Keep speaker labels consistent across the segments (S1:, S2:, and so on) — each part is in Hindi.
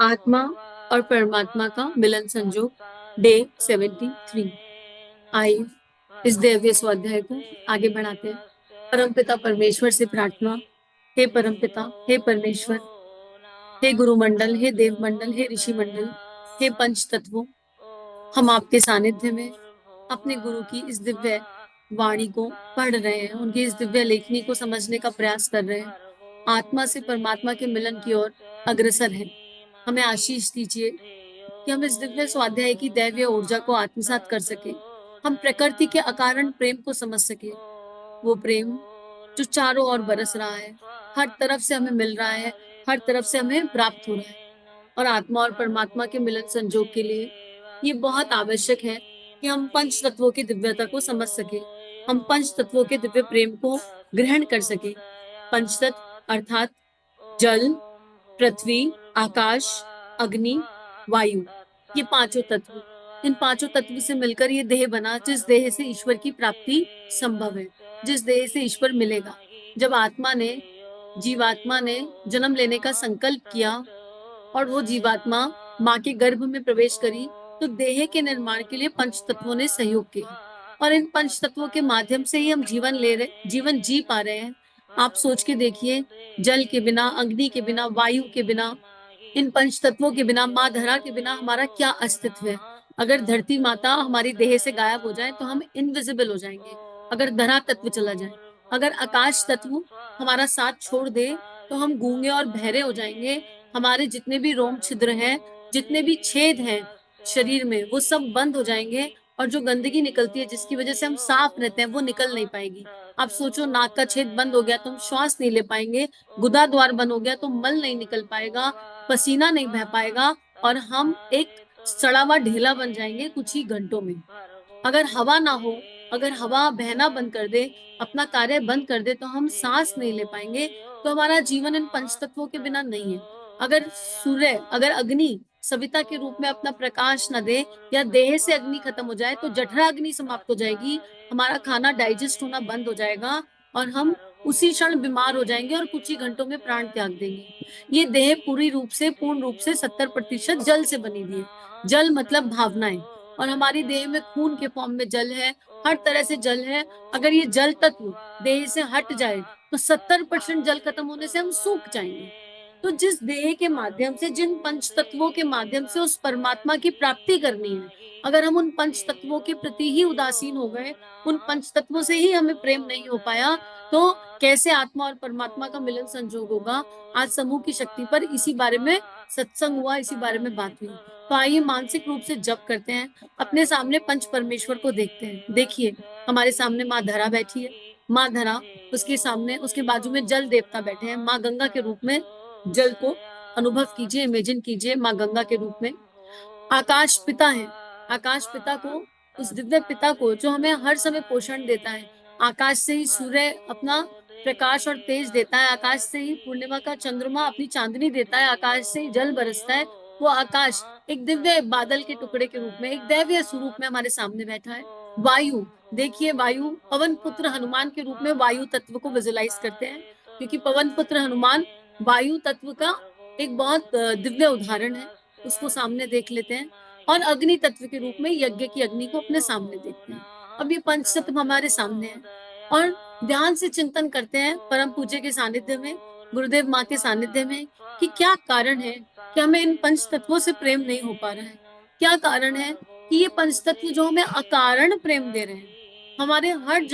S1: आत्मा और परमात्मा का मिलन संजोग डे 73। आइए इस दिव्य स्वाध्याय को आगे बढ़ाते हैं। परमपिता परमेश्वर से प्रार्थना। हे परमपिता, हे परमेश्वर, हे गुरु मंडल, हे देव मंडल, हे ऋषि मंडल, हे पंच तत्वों, हम आपके सानिध्य में अपने गुरु की इस दिव्य वाणी को पढ़ रहे हैं, उनकी इस दिव्य लेखनी को समझने का प्रयास कर रहे हैं। आत्मा से परमात्मा के मिलन की ओर अग्रसर है। हमें आशीष दीजिए कि हम इस दिव्य स्वाध्याय की दैवीय ऊर्जा को आत्मसात कर सके, हम प्रकृति के अकारण प्रेम को समझ सके, वो प्रेम जो चारों ओर बरस रहा है, हर तरफ से हमें मिल रहा है, हर तरफ से हमें प्राप्त हो रहा है। और आत्मा और परमात्मा के मिलन संजोग के लिए ये बहुत आवश्यक है कि हम पंच तत्वों की दिव्यता को समझ सके, हम पंच तत्वों के दिव्य प्रेम को ग्रहण कर सके। पंच तत्व अर्थात जल, पृथ्वी, आकाश, अग्नि, वायु, ये पांचों तत्व, इन पांचों तत्व से मिलकर ये देह बना, जिस देह से ईश्वर की प्राप्ति संभव है, जिस देह से ईश्वर मिलेगा। जब जीवात्मा ने जन्म लेने का संकल्प किया और वो जीवात्मा माँ के गर्भ में प्रवेश करी, तो देह के निर्माण के लिए पंच तत्वों ने सहयोग किया और इन पंच तत्वों के माध्यम से ही हम जीवन जी पा रहे हैं। आप सोच के देखिए, जल के बिना, अग्नि के बिना, वायु के बिना, इन पंच तत्वों के बिना, माँ धरा के बिना हमारा क्या अस्तित्व है। अगर धरती माता हमारी देह से गायब हो जाए तो हम इनविजिबल हो जाएंगे। अगर धरा तत्व चला जाए, अगर आकाश तत्व हमारा साथ छोड़ दे तो हम गूंगे और बहरे हो जाएंगे। हमारे जितने भी रोम छिद्र हैं, जितने भी छेद हैं शरीर में, वो सब बंद हो जाएंगे और जो गंदगी निकलती है जिसकी वजह से हम साफ रहते हैं वो निकल नहीं पाएगी। आप सोचो, नाक का छेद बंद हो गया तो हम श्वास नहीं ले पाएंगे, गुदा द्वार बंद हो गया तो मल नहीं निकल पाएगा, पसीना नहीं बह पाएगा और हम एक सड़ा हुआ ढेला बन जाएंगे कुछ ही घंटों में। अगर हवा ना हो, अगर हवा बहना बंद कर दे, अपना कार्य बंद कर दे तो हम सांस नहीं ले पाएंगे। तो हमारा जीवन इन पंच तत्वों के बिना नहीं है। अगर अग्नि सविता के रूप में अपना प्रकाश न दे या देह से अग्नि खत्म हो जाए तो जठरा अग्नि समाप्त हो जाएगी, हमारा खाना डाइजेस्ट होना बंद हो जाएगा और हम उसी क्षण बीमार हो जाएंगे और कुछ ही घंटों में प्राण त्याग देंगे। ये देह पूर्ण रूप से 70% जल से बनी हुई है। जल मतलब भावनाएं, और हमारी देह में खून के फॉर्म में जल है, हर तरह से जल है। अगर ये जल तत्व देह से हट जाए तो 70% जल खत्म होने से हम सूख जाएंगे। तो जिस देह के माध्यम से, जिन पंच तत्वों के माध्यम से उस परमात्मा की प्राप्ति करनी है, अगर हम उन पंच तत्वों के प्रति ही उदासीन हो गए, उन पंच तत्वों से ही हमें प्रेम नहीं हो पाया, तो कैसे आत्मा और परमात्मा का मिलन संजोग होगा। आज समूह की शक्ति पर इसी बारे में सत्संग हुआ, इसी बारे में बात हुई। तो आइए मानसिक रूप से जप करते हैं, अपने सामने पंच परमेश्वर को देखते हैं। देखिए, हमारे सामने माँ धरा बैठी है, माँ धरा, उसके सामने, उसके बाजू में जल देवता बैठे हैं, माँ गंगा के रूप में। जल को अनुभव कीजिए, इमेजिन कीजिए माँ गंगा के रूप में। आकाश पिता है, आकाश पिता को, उस दिव्य पिता को जो हमें हर समय पोषण देता है। आकाश से ही सूर्य अपना प्रकाश और तेज देता है, आकाश से ही पूर्णिमा का चंद्रमा अपनी चांदनी देता है, आकाश से ही जल बरसता है। वो आकाश एक दिव्य बादल के टुकड़े के रूप में, एक दैवीय स्वरूप में हमारे सामने बैठा है। वायु, देखिए, वायु पवन पुत्र हनुमान के रूप में वायु तत्व को विजुलाइज करते हैं, क्योंकि पवन पुत्र हनुमान वायु तत्व का एक बहुत दिव्य उदाहरण है। उसको सामने देख लेते हैं और अग्नि तत्व के रूप में यज्ञ की अग्नि को अपने सामने देखते हैं। अब ये पंच तत्व हमारे सामने है और ध्यान से चिंतन करते हैं परम पूज्य के सानिध्य में, गुरुदेव माँ के सानिध्य में, कि क्या कारण है कि हमें इन पंच तत्वों से प्रेम नहीं हो पा रहा है। क्या कारण है कि ये पंच तत्व जो हमें अकारण प्रेम दे रहे हैं, हमारे हर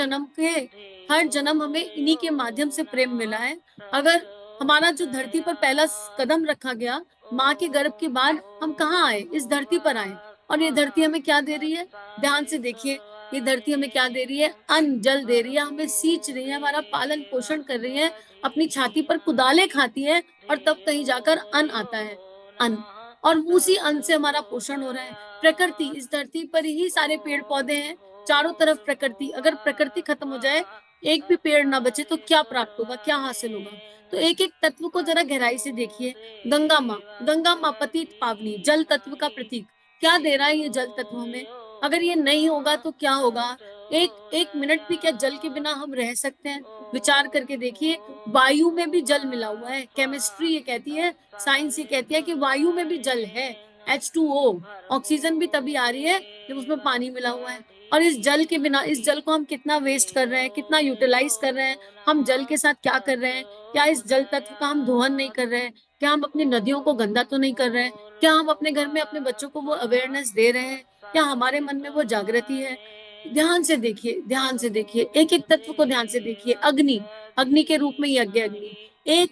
S1: जन्म हमें इन्हीं के माध्यम से प्रेम मिला है। अगर हमारा जो धरती पर पहला कदम रखा गया, माँ के गर्भ के बाद हम कहाँ आए, इस धरती पर आए, और ये धरती हमें क्या दे रही है। ध्यान से देखिए, ये धरती हमें क्या दे रही है, अन्न जल दे रही है, हमें सींच रही है, हमारा पालन पोषण कर रही है, अपनी छाती पर कुदाले खाती है और तब कहीं जाकर अन्न आता है, अन्न, और उसी अन्न से हमारा पोषण हो रहा है। प्रकृति, इस धरती पर ही सारे पेड़ पौधे हैं, चारों तरफ प्रकृति। अगर प्रकृति खत्म हो जाए, एक भी पेड़ ना बचे तो क्या प्राप्त होगा, क्या हासिल होगा। तो एक एक तत्व को जरा गहराई से देखिए। गंगा माँ पतित पावनी, जल तत्व का प्रतीक। क्या दे रहा है ये जल तत्व हमें। अगर ये नहीं होगा तो क्या होगा। एक एक मिनट भी क्या जल के बिना हम रह सकते हैं। विचार करके देखिए, वायु में भी जल मिला हुआ है। केमिस्ट्री ये कहती है, साइंस ये कहती है कि वायु में भी जल है, H2O। ऑक्सीजन भी तभी आ रही है जब उसमें पानी मिला हुआ है। और इस जल के बिना, इस जल को हम कितना वेस्ट कर रहे हैं, कितना यूटिलाइज कर रहे हैं, हम जल के साथ क्या कर रहे हैं? क्या इस जल तत्व का हम दोहन नहीं कर रहे हैं? क्या हम अपनी नदियों को गंदा तो नहीं कर रहे हैं? क्या हम अपने घर में अपने बच्चों को वो अवेयरनेस दे रहे हैं? क्या हमारे मन में वो जागृति है? ध्यान से देखिए, ध्यान से देखिए, एक एक तत्व को ध्यान से देखिए। अग्नि, अग्नि के रूप में यज्ञ अग्नि।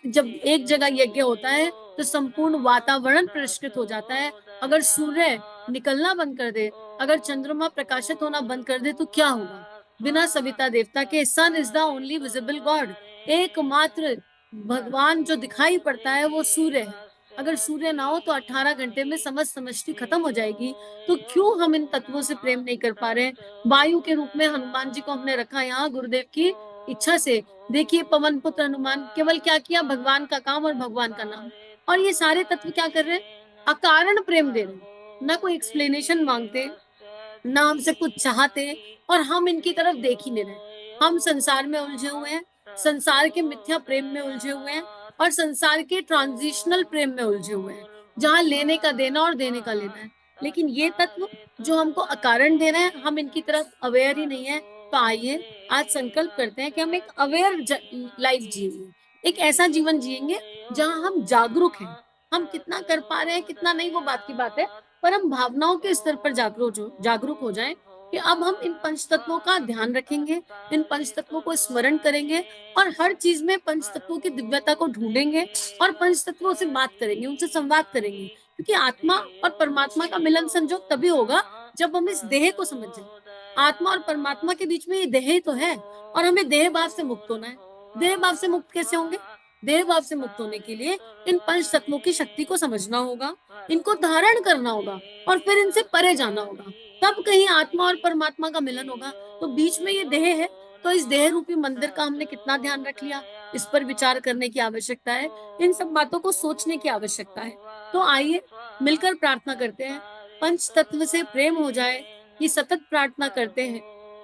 S1: जब एक जगह यज्ञ होता है तो संपूर्ण वातावरण परिष्कृत हो जाता है। अगर सूर्य निकलना बंद कर दे, अगर चंद्रमा प्रकाशित होना बंद कर दे, तो क्या होगा? बिना सविता देवता के, sun is the only visible god, एकमात्र भगवान जो दिखाई पड़ता है वो सूर्य है। अगर सूर्य ना हो तो 18 घंटे में समस्त समष्टि खत्म हो जाएगी। तो क्यों हम इन तत्वों से प्रेम नहीं कर पा रहे? वायु के रूप में हनुमान जी को हमने रखा यहाँ गुरुदेव की इच्छा से। देखिए, पवन पुत्र हनुमान केवल क्या किया? भगवान का काम और भगवान का नाम। और ये सारे तत्व क्या कर रहे हैं? अकारण प्रेम दे रहे हैं, ना कोई एक्सप्लेनेशन मांगते, ना हमसे कुछ चाहते, और हम इनकी तरफ देख ही नहीं रहे। हम संसार में उलझे हुए हैं, संसार के मिथ्या प्रेम में उलझे हुए हैं, और संसार के ट्रांजिशनल प्रेम में उलझे हुए हैं, जहां लेने का देना और देने का लेना है। लेकिन ये तत्व जो हमको अकारण दे रहे हैं, हम इनकी तरफ अवेयर ही नहीं है। तो आइए आज संकल्प करते हैं कि हम एक अवेयर लाइफ जिएंगे, एक ऐसा जीवन जिएंगे जहां हम जागरूक हैं। हम कितना कर पा रहे हैं, कितना नहीं, वो बात की बात है, पर हम भावनाओं के स्तर पर जागरूक हो जाएं कि अब हम इन पंच तत्वों का ध्यान रखेंगे, इन पंच तत्वों को स्मरण करेंगे, और हर चीज में पंच तत्वों की दिव्यता को ढूंढेंगे, और पंच तत्वों से बात करेंगे, उनसे संवाद करेंगे। क्योंकि आत्मा और परमात्मा का मिलन संजोग तभी होगा जब हम इस देह को समझ जाए। आत्मा और परमात्मा के बीच में ये देह ही तो है, और हमें देह भाव से मुक्त होना है। देह भाव से मुक्त कैसे होंगे? देह भाव से मुक्त होने के लिए इन पंच तत्वों की शक्ति को समझना होगा, इनको धारण करना होगा, और फिर इनसे परे जाना होगा। तब कहीं आत्मा और परमात्मा का मिलन होगा। तो बीच में ये देह है, तो इस देह रूपी मंदिर का हमने कितना ध्यान रख लिया, इस पर विचार करने की आवश्यकता है, इन सब बातों को सोचने की आवश्यकता है। तो आइए मिलकर प्रार्थना करते हैं, पंच तत्व से प्रेम हो जाए, ये सतत प्रार्थना करते हैं।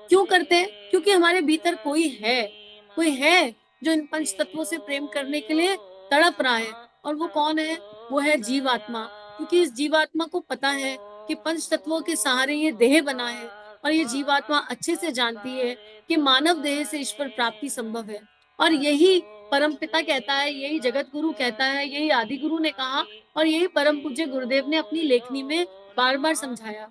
S1: क्यों करते हैं? क्योंकि हमारे भीतर कोई है जो इन पंच तत्वों से प्रेम करने के लिए तड़प रहा है। और वो कौन है? वो है जीवात्मा। क्योंकि इस जीवात्मा को पता है कि पंच तत्वों के सहारे ये देह बना है, और ये जीवात्मा अच्छे से जानती है कि मानव देह से ईश्वर प्राप्ति संभव है। और यही परम पिता कहता है, यही जगत गुरु कहता है, यही आदि गुरु ने कहा, और यही परम पूज्य गुरुदेव ने अपनी लेखनी में बार बार समझाया।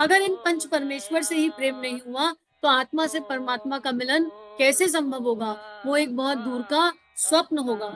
S1: अगर इन पंच परमेश्वर से ही प्रेम नहीं हुआ, तो आत्मा से परमात्मा का मिलन कैसे संभव होगा? वो एक बहुत दूर का स्वप्न होगा।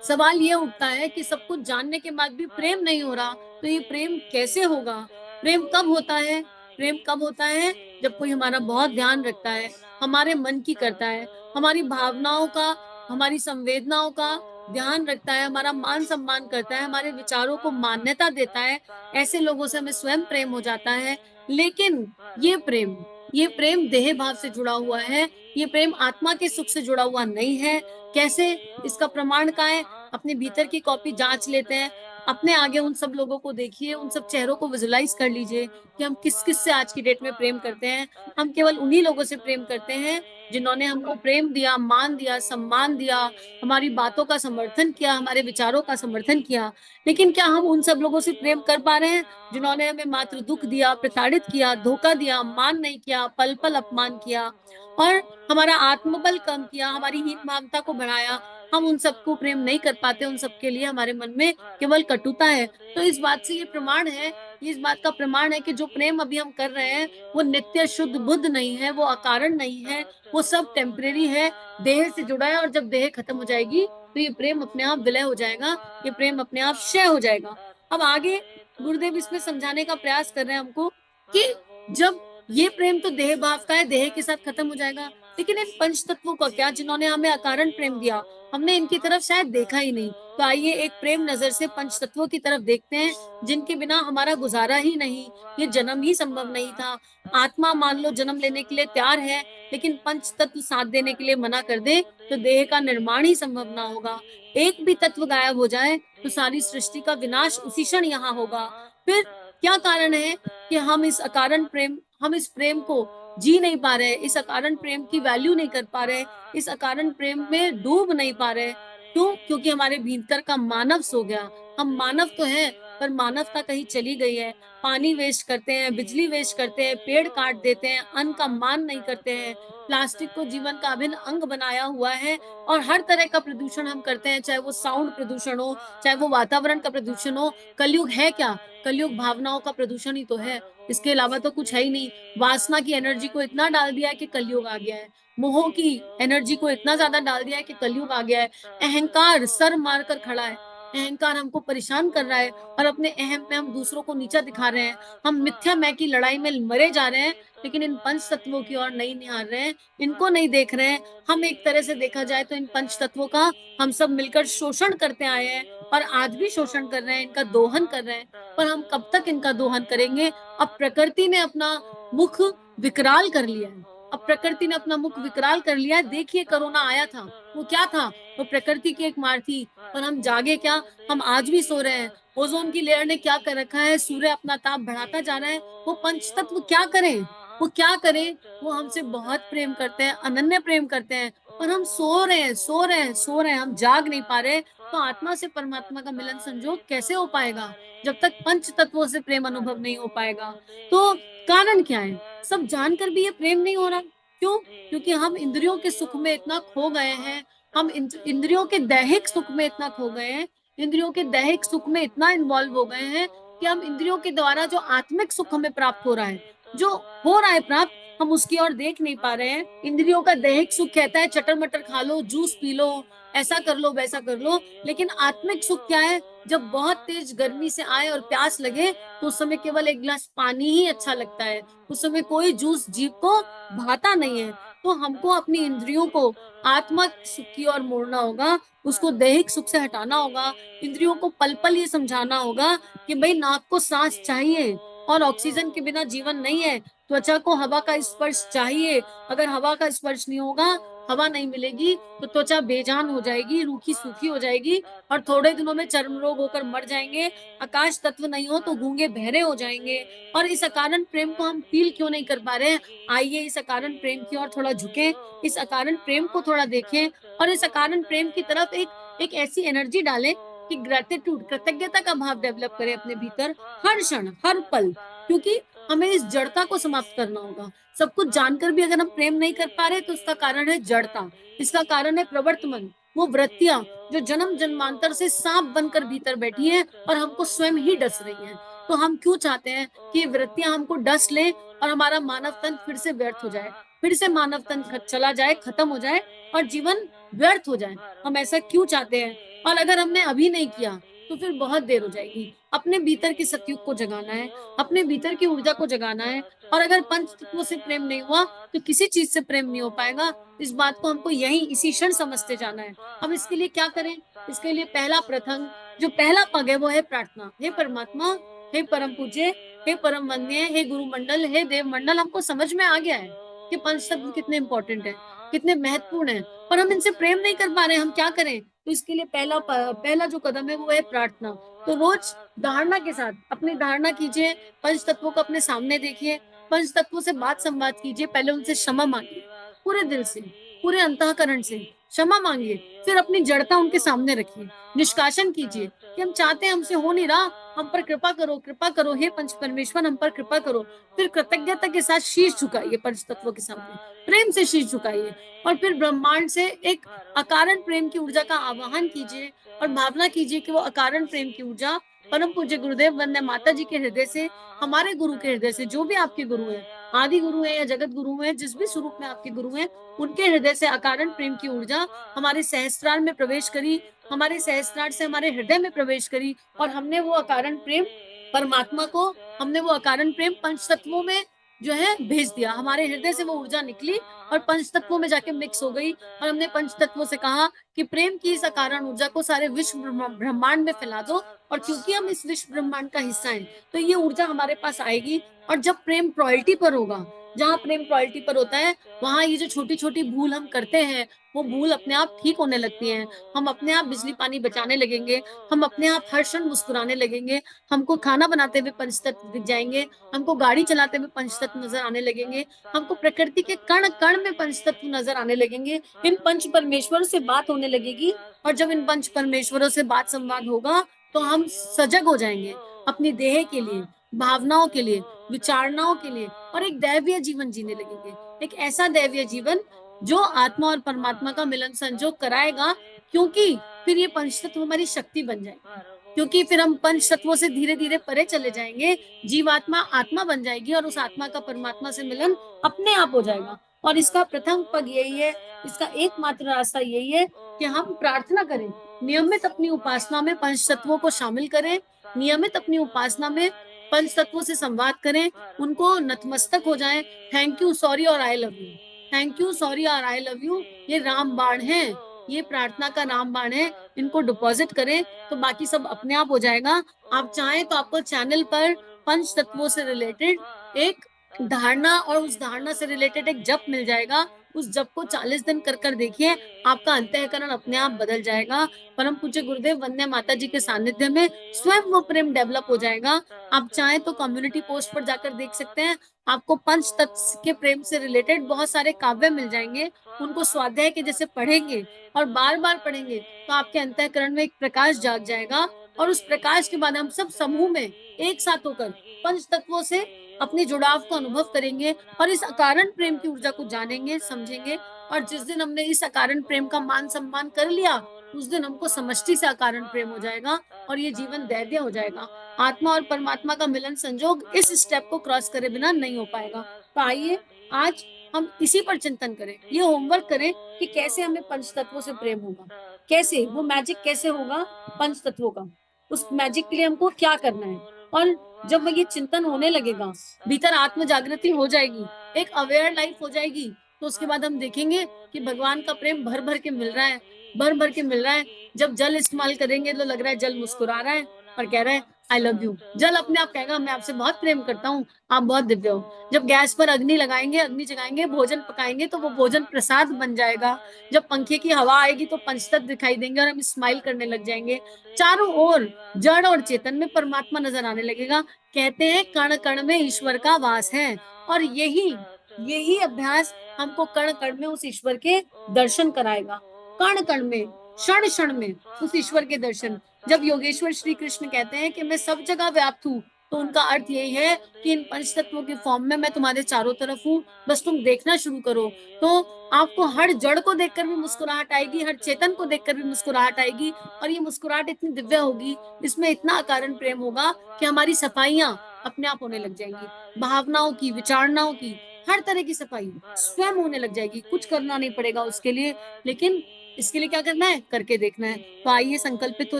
S1: सवाल ये उठता है कि सब कुछ जानने के बाद भी प्रेम नहीं हो रहा, तो ये प्रेम कैसे होगा? प्रेम कब होता है? प्रेम कब होता है? जब कोई हमारा बहुत ध्यान रखता है, हमारे मन की करता है, हमारी भावनाओं का, हमारी संवेदनाओं का ध्यान रखता है, हमारा मान सम्मान करता है, हमारे विचारों को मान्यता देता है। ऐसे लोगों से हमें स्वयं प्रेम हो जाता है। लेकिन ये प्रेम, ये प्रेम देह भाव से जुड़ा हुआ है, ये प्रेम आत्मा के सुख से जुड़ा हुआ नहीं है। कैसे? इसका प्रमाण क्या है? अपने भीतर की कॉपी जांच लेते हैं, अपने आगे उन सब लोगों को देखिए, उन सब चेहरों को विजुलाइज कर लीजिए कि हम किस किस से आज की डेट में प्रेम करते हैं। हम केवल उन्हीं लोगों से प्रेम करते हैं जिन्होंने हमको प्रेम दिया, मान दिया, सम्मान दिया, हमारी बातों का समर्थन किया, हमारे विचारों का समर्थन किया। लेकिन क्या हम उन सब लोगों से प्रेम कर पा रहे हैं जिन्होंने हमें मात्र दुख दिया, प्रताड़ित किया, धोखा दिया, मान नहीं किया, पल पल अपमान किया, और हमारा आत्मबल कम किया, हमारी हीन भावना को बढ़ाया? हम उन सबको प्रेम नहीं कर पाते, उन सबके लिए हमारे मन में केवल कटुता है। तो इस बात से ये प्रमाण है, ये इस बात का प्रमाण है कि जो प्रेम अभी हम कर रहे हैं वो नित्य शुद्ध बुद्ध नहीं है, वो अकारण नहीं है, वो सब टेम्परेरी है, देह से जुड़ा है। और जब देह खत्म हो जाएगी तो ये प्रेम अपने आप विलय हो जाएगा, ये प्रेम अपने आप क्षय हो जाएगा। अब आगे गुरुदेव इसमें समझाने का प्रयास कर रहे हैं हमको कि जब ये प्रेम तो देह भाव का है, देह के साथ खत्म हो जाएगा, लेकिन इन पंच तत्वों का क्या, जिन्होंने हमें अकारण प्रेम दिया, हमने इनकी तरफ शायद देखा ही नहीं। तो आइए एक प्रेम नजर से पंच तत्वों की तरफ देखते हैं, जिनके बिना हमारा गुजारा ही नहीं, ये जन्म ही संभव नहीं था। आत्मा मान लो जन्म लेने के लिए तैयार है, लेकिन पंच तत्व साथ देने के लिए मना कर दे तो देह का निर्माण ही संभव ना होगा। एक भी तत्व गायब हो जाए तो सारी सृष्टि का विनाश उसी क्षण यहाँ होगा। फिर क्या कारण है कि हम इस अकारण प्रेम, हम इस प्रेम को जी नहीं पा रहे, इस अकारण प्रेम की वैल्यू नहीं कर पा रहे, इस अकारण प्रेम में डूब नहीं पा रहे। क्यों? क्योंकि हमारे भीतर का मानव सो गया। हम मानव तो हैं, पर मानवता कहीं चली गई है। पानी वेस्ट करते हैं, बिजली वेस्ट करते हैं, पेड़ काट देते हैं, अन्न का मान नहीं करते हैं, प्लास्टिक को जीवन का अभिन्न अंग बनाया हुआ है और हर तरह का प्रदूषण हम करते हैं, चाहे वो साउंड प्रदूषण हो, चाहे वो वातावरण का प्रदूषण हो। कलयुग है क्या? कलयुग भावनाओं का प्रदूषण ही तो है, इसके अलावा तो कुछ है ही नहीं। वासना की एनर्जी को इतना डाल दिया है कि कलयुग आ गया है। मोह की एनर्जी को इतना ज्यादा डाल दिया है कि कलयुग आ गया है। अहंकार सर मारकर खड़ा है। अहंकार हमको परेशान कर रहा है और अपने अहम में हम दूसरों को नीचा दिखा रहे हैं। हम मिथ्या मैं की लड़ाई में मरे जा रहे हैं, लेकिन इन पंच तत्वों की ओर नहीं निहार रहे हैं, इनको नहीं देख रहे हैं। हम एक तरह से देखा जाए तो इन पंच तत्वों का हम सब मिलकर शोषण करते आए हैं और आज भी शोषण कर रहे हैं, इनका दोहन कर रहे हैं। पर हम कब तक इनका दोहन करेंगे? अब प्रकृति ने अपना मुख विकराल कर लिया है। अब प्रकृति ने अपना मुख विकराल कर लिया है। देखिए कोरोना आया था, वो क्या था? वो प्रकृति की एक मार थी। पर हम जागे क्या? हम आज भी सो रहे हैं। ओजोन की लेयर ने क्या कर रखा है? सूर्य अपना ताप बढ़ाता जा रहा है। वो पंच तत्व क्या करें? वो क्या करें? वो हमसे बहुत प्रेम करते हैं, अनन्य प्रेम करते हैं, पर हम सो रहे हैं, सो रहे हैं, सो रहे हैं, हम जाग नहीं पा रहे। तो आत्मा से परमात्मा का मिलन संजोग कैसे हो पाएगा जब तक पंच तत्वों से प्रेम अनुभव नहीं हो पाएगा? तो कारण क्या है? सब जानकर भी ये प्रेम नहीं हो रहा। क्यों? क्योंकि हम इंद्रियों के सुख में इतना खो गए हैं, हम इंद्रियों के दैहिक सुख में इतना खो गए हैं, इंद्रियों के दैहिक सुख में इतना इन्वॉल्व हो गए हैं कि हम इंद्रियों के द्वारा जो आत्मिक सुख हमें प्राप्त हो रहा है, जो हो रहा है प्राप्त, हम उसकी ओर देख नहीं पा रहे हैं। इंद्रियों का दैहिक सुख कहता है चटर मटर खा लो, जूस पी लो, ऐसा कर लो, वैसा कर लो। लेकिन आत्मिक सुख क्या है? जब बहुत तेज गर्मी से आए और प्यास लगे, तो उस समय केवल एक गिलास पानी ही अच्छा लगता है। उस समय कोई जूस जीभ को भाता नहीं है। तो हमको अपनी इंद्रियों को आत्मा सुख की ओर मोड़ना होगा, उसको दैहिक सुख से हटाना होगा। इंद्रियों को पल पल ये समझाना होगा कि भाई नाक को सांस चाहिए और ऑक्सीजन के बिना जीवन नहीं है। त्वचा को हवा का स्पर्श चाहिए, अगर हवा का स्पर्श नहीं होगा, हवा नहीं मिलेगी, तो त्वचा बेजान हो जाएगी, रूखी सूखी हो जाएगी और थोड़े दिनों में चर्म रोग होकर मर जाएंगे। आकाश तत्व नहीं हो तो गूंगे बहरे हो जाएंगे। और इस अकारण प्रेम को हम फील क्यों नहीं कर पा रहे हैं? आइए इस अकारण प्रेम की ओर थोड़ा झुकें, इस अकारण प्रेम को थोड़ा देखें और इस अकारण प्रेम की तरफ एक ऐसी एनर्जी डालें कि ग्रेटिट्यूड, कृतज्ञता का भाव डेवलप करें अपने भीतर हर क्षण, हर पल। क्योंकि हमें इस जड़ता को समाप्त करना होगा। सब कुछ जानकर भी अगर हम प्रेम नहीं कर पा रहे, तो उसका कारण है जड़ता, इसका कारण है प्रवर्तमान, वो वृत्तियां जो जन्म जन्मांतर से सांप बनकर भीतर बैठी हैं और हमको स्वयं ही डस रही हैं। तो हम क्यों चाहते हैं कि वृत्तियां हमको डस लें और हमारा मानव तन फिर से व्यर्थ हो जाए, फिर से मानव तन चला जाए, खत्म हो जाए और जीवन व्यर्थ हो जाए? हम ऐसा क्यों चाहते हैं? और अगर हमने अभी नहीं किया, तो फिर बहुत देर हो जाएगी। अपने भीतर की सतयुग को जगाना है, अपने भीतर की ऊर्जा को जगाना है। और अगर पंच तत्वों से प्रेम नहीं हुआ, तो किसी चीज से प्रेम नहीं हो पाएगा। इस बात को हमको यही इसी क्षण समझते जाना है। अब इसके लिए क्या करें? इसके लिए पहला प्रथम जो पहला पग है वो है प्रार्थना। हे परमात्मा, हे परम पूज्य, हे परम वंद्य, हे गुरु मंडल, हे देव मंडल, हमको समझ में आ गया है कि पंच तत्व कितने इंपॉर्टेंट है, कितने महत्वपूर्ण है, पर हम इनसे प्रेम नहीं कर पा रहे हैं। हम क्या करें? तो इसके लिए पहला जो कदम है वो है प्रार्थना। तो रोज धारणा के साथ अपनी धारणा कीजिए, पंच तत्वों को अपने सामने देखिए, पंच तत्वों से बात संवाद कीजिए, पहले उनसे क्षमा मांगिए, पूरे दिल से, पूरे अंतःकरण से क्षमा मांगिए। फिर अपनी जड़ता उनके सामने रखिए, निष्कासन कीजिए कि हम चाहते हैं, हमसे हो नहीं रहा, हम पर कृपा करो, कृपा करो, हे पंच परमेश्वर हम पर कृपा करो। फिर कृतज्ञता के साथ शीश झुकाइए पंच तत्वों के सामने, प्रेम से शीश झुकाइए और फिर ब्रह्मांड से एक अकारण प्रेम की ऊर्जा का आवाहन कीजिए और भावना कीजिए कि वो अकारण प्रेम की ऊर्जा परम पूज्य गुरुदेव वंदे माता जी के हृदय से, हमारे गुरु के हृदय से, जो भी आपके गुरु हैं, आदि गुरु हैं या जगत गुरु हैं, जिस भी स्वरूप में आपके गुरु हैं, उनके हृदय से अकारण प्रेम की ऊर्जा हमारे सहस्त्रार में प्रवेश करी, हमारे सहस्त्रार से हमारे हृदय में प्रवेश करी और हमने वो अकारण प्रेम परमात्मा को, हमने वो अकारण प्रेम पंच तत्वों में जो है भेज दिया। हमारे हृदय से वो ऊर्जा निकली और पंच तत्वों में जाके मिक्स हो गई और हमने पंच तत्वों से कहा कि प्रेम की इस अकारण ऊर्जा को सारे विश्व ब्रह्मांड में फैला दो। और क्योंकि हम इस विश्व ब्रह्मांड का हिस्सा हैं, तो ये ऊर्जा हमारे पास आएगी और जब प्रेम प्रायोरिटी पर होगा, जहाँ प्रेम प्रायोरिटी पर होता है, वहाँ ये जो छोटी-छोटी भूल हम करते हैं, वो भूल अपने आप ठीक होने लगती हैं। हम अपने आप बिजली पानी बचाने लगेंगे, हम अपने आप हर क्षण मुस्कुराने लगेंगे, हमको खाना बनाते हुए पंचतत्व दिख जाएँगे, हमको गाड़ी चलाते हुए पंचतत्व नज़र आने लगेंगे, हमको प्रकृति के कण-कण में पंचतत्व नज़र आने लगेंगे। इन पंच परमेश्वरों से बात होने लगेगी और जब इन पंच परमेश्वरों से बात संवाद होगा, तो हम सजग हो जाएँगे अपनी देह के लिए, भावनाओं के लिए, विचारणाओं के लिए और एक दैवीय जीवन जीने लगेंगे। एक ऐसा दैवीय जीवन जो आत्मा और परमात्मा का मिलन संजोग कराएगा, क्योंकि फिर ये पंचतत्व हमारी शक्ति बन जाएगी। क्योंकि फिर हम पंच तत्वों से धीरे-धीरे परे चले जाएँगे, जीवात्मा आत्मा बन जाएगी और उस आत्मा का परमात्मा से मिलन अपने आप हो जाएगा। और इसका प्रथम पग यही है, इसका एकमात्र रास्ता यही है कि हम प्रार्थना करें, नियमित अपनी उपासना में पंच तत्वों को शामिल करें, नियमित अपनी उपासना में पंच तत्वों से संवाद करें, उनको नतमस्तक हो जाएँ, थैंक यू, सॉरी और I love you. Thank you, sorry और आई लव यू ये रामबाण हैं, ये प्रार्थना का रामबाण है, इनको डिपॉज़िट करें, तो बाकी सब अपने आप हो जाएगा। आप चाहें तो आपको चैनल पर पंच तत्वों से रिलेटेड एक धारणा और उस धारणा से रिलेटेड एक जप मिल जाएगा। उस जप को 40 दिन कर देखिए, आपका अंतःकरण अपने आप बदल जाएगा। परम पूज्य गुरुदेव वंदे माता जी के सानिध्य में स्वयं वो प्रेम डेवलप हो जाएगा। आप चाहें तो कम्युनिटी पोस्ट पर जाकर देख सकते हैं। आपको पंच तत्व के प्रेम से रिलेटेड बहुत सारे काव्य मिल जाएँगे। उनको स्वाध्याय के जैसे पढ़ेंगे और बार-बार पढ़ेंगे, तो आपके अंतःकरण में एक प्रकाश जाग जाएगा और उस प्रकाश के बाद हम सब समूह में एक साथ होकर पंच तत्वों से अपने जुड़ाव को अनुभव करेंगे और इस अकारण प्रेम की ऊर्जा को जानेंगे, समझेंगे और जिस दिन हमने इस अकारण प्रेम का मान-सम्मान कर लिया, उस दिन हमको समष्टि से अकारण प्रेम हो जाएगा और ये जीवन दैवीय हो जाएगा। आत्मा और परमात्मा का मिलन संजोग इस स्टेप को क्रॉस करे बिना नहीं हो पाएगा। तो आइए आज हम इसी पर चिंतन करें, ये होमवर्क करें कि कैसे हमें पंच तत्वों से प्रेम होगा, कैसे वो मैजिक कैसे होगा पंच तत्वों का, उस मैजिक के लिए हमको क्या करना है। और जब ये चिंतन होने लगेगा, भीतर आत्म जागृति हो जाएगी, एक अवेयर लाइफ हो जाएगी, तो उसके बाद हम देखेंगे कि भगवान का प्रेम भर-भर के मिल रहा है, भर-भर के मिल रहा है। जब जल इस्तेमाल करेंगे तो लग रहा है जल मुस्कुरा रहा है और कह रहा है आई लव यू। जल अपने आप कहेगा मैं आपसे बहुत प्रेम करता हूँ, आप बहुत दिव्य हो। जब गैस पर अग्नि लगाएँगे, अग्नि जगाएँगे, भोजन पकाएँगे तो वो भोजन प्रसाद बन जाएगा। जब पंखे की हवा आएगी तो पंचतत्व दिखाई देंगे और हम स्माइल करने लग जाएँगे। चारों ओर जड़ और चेतन में परमात्मा नज़र आने लगेगा। कहते हैं कण-कण में ईश्वर का वास है और यही अभ्यास हमको कण-कण में उस ईश्वर के दर्शन कराएगा। कण-कण में, क्षण-क्षण में उस ईश्वर के दर्शन। जब योगेश्वर श्री कृष्ण कहते हैं कि मैं सब जगह व्याप्त हूँ, तो उनका अर्थ यही है कि इन पंच तत्वों के फॉर्म में मैं तुम्हारे चारों तरफ हूँ, बस तुम देखना शुरू करो। तो आपको हर जड़ को देखकर भी मुस्कुराहट आएगी, हर चेतन को देखकर भी मुस्कुराहट आएगी और ये मुस्कुराहट इतनी दिव्य होगी, इसमें इतना अकारण प्रेम होगा कि हमारी सफाइयाँ अपने आप होने लग जाएँगी। भावनाओं की, विचारणाओं की, हर तरह की सफाई स्वयं होने लग जाएगी। कुछ करना नहीं पड़ेगा उसके लिए, लेकिन इसके लिए क्या करना है? करके देखना है। तो आइए संकल्पित हो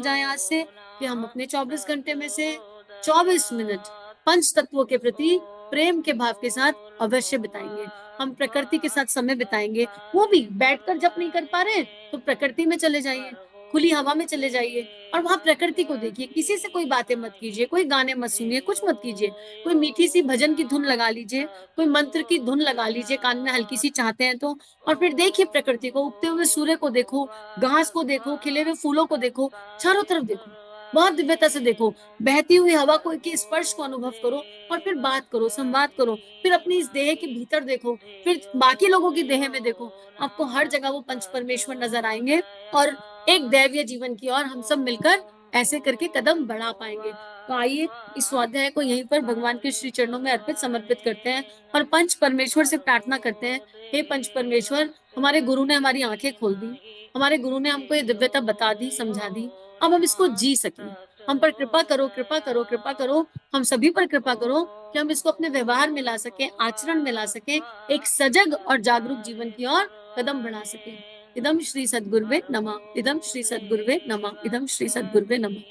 S1: जाएँ आज से कि हम अपने 24 घंटे में से 24 मिनट पंच तत्वों के प्रति प्रेम के भाव के साथ अवश्य बिताएँगे। हम प्रकृति के साथ समय बिताएँगे, वो भी बैठकर जप नहीं कर पा रहे हैं, तो प्रकृति में चले जाइए, खुली हवा में चले जाइए और वहाँ प्रकृति को देखिए। किसी से कोई बातें मत कीजिए, कोई गाने मत सुनिए, कुछ मत कीजिए। कोई मीठी-सी भजन की धुन लगा लीजिए, कोई मंत्र की धुन लगा लीजिए, कान में हल्की-सी चाहते हैं तो और फिर देखिए प्रकृति को, उगते हुए सूर्य को देखो, घास को देखो, खिले हुए फूलों को देखो, चारों तरफ देखो। बहुत दिव्यता से देखो, बहती हुई हवा को के स्पर्श को अनुभव करो और फिर बात करो, संवाद करो। फिर अपनी इस देह के भीतर देखो, फिर बाकी लोगों की देह में देखो। आपको हर जगह वो पंच परमेश्वर नज़र आएँगे और एक दैवीय जीवन की ओर हम सब मिलकर ऐसे करके कदम बढ़ा पाएँगे। तो आइए इस स्वाध्याय को यहीं पर भगवान के श्री चरणों में अर्पित समर्पित करते हैं और पंच परमेश्वर से प्रार्थना करते हैं, हे पंच परमेश्वर, हमारे गुरु ने हमारी आँखें खोल दी, हमारे गुरु ने हमको ये दिव्यता बता दी, समझा दी, अब हम इसको जी सकें। हम पर कृपा करो, कृपा करो, कृपा करो, हम सभी पर कृपा करो कि हम इसको अपने व्यवहार में ला सकें, आचरण में ला सकें, एक सजग और जागरूक जीवन की ओर कदम बढ़ा सकें। इदं श्री सद्गुरुवे नमः, इदं श्री सद्गुरुवे नमः, इदं श्री सद्गुरुवे नमः।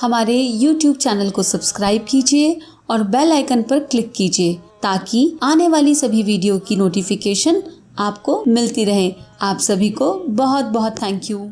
S2: हमारे YouTube चैनल को सब्सक्राइब कीजिए और बेल आइकन पर क्लिक कीजिए ताकि आने वाली सभी वीडियो की नोटिफिकेशन आपको मिलती रहे। आप सभी को बहुत बहुत थैंक यू।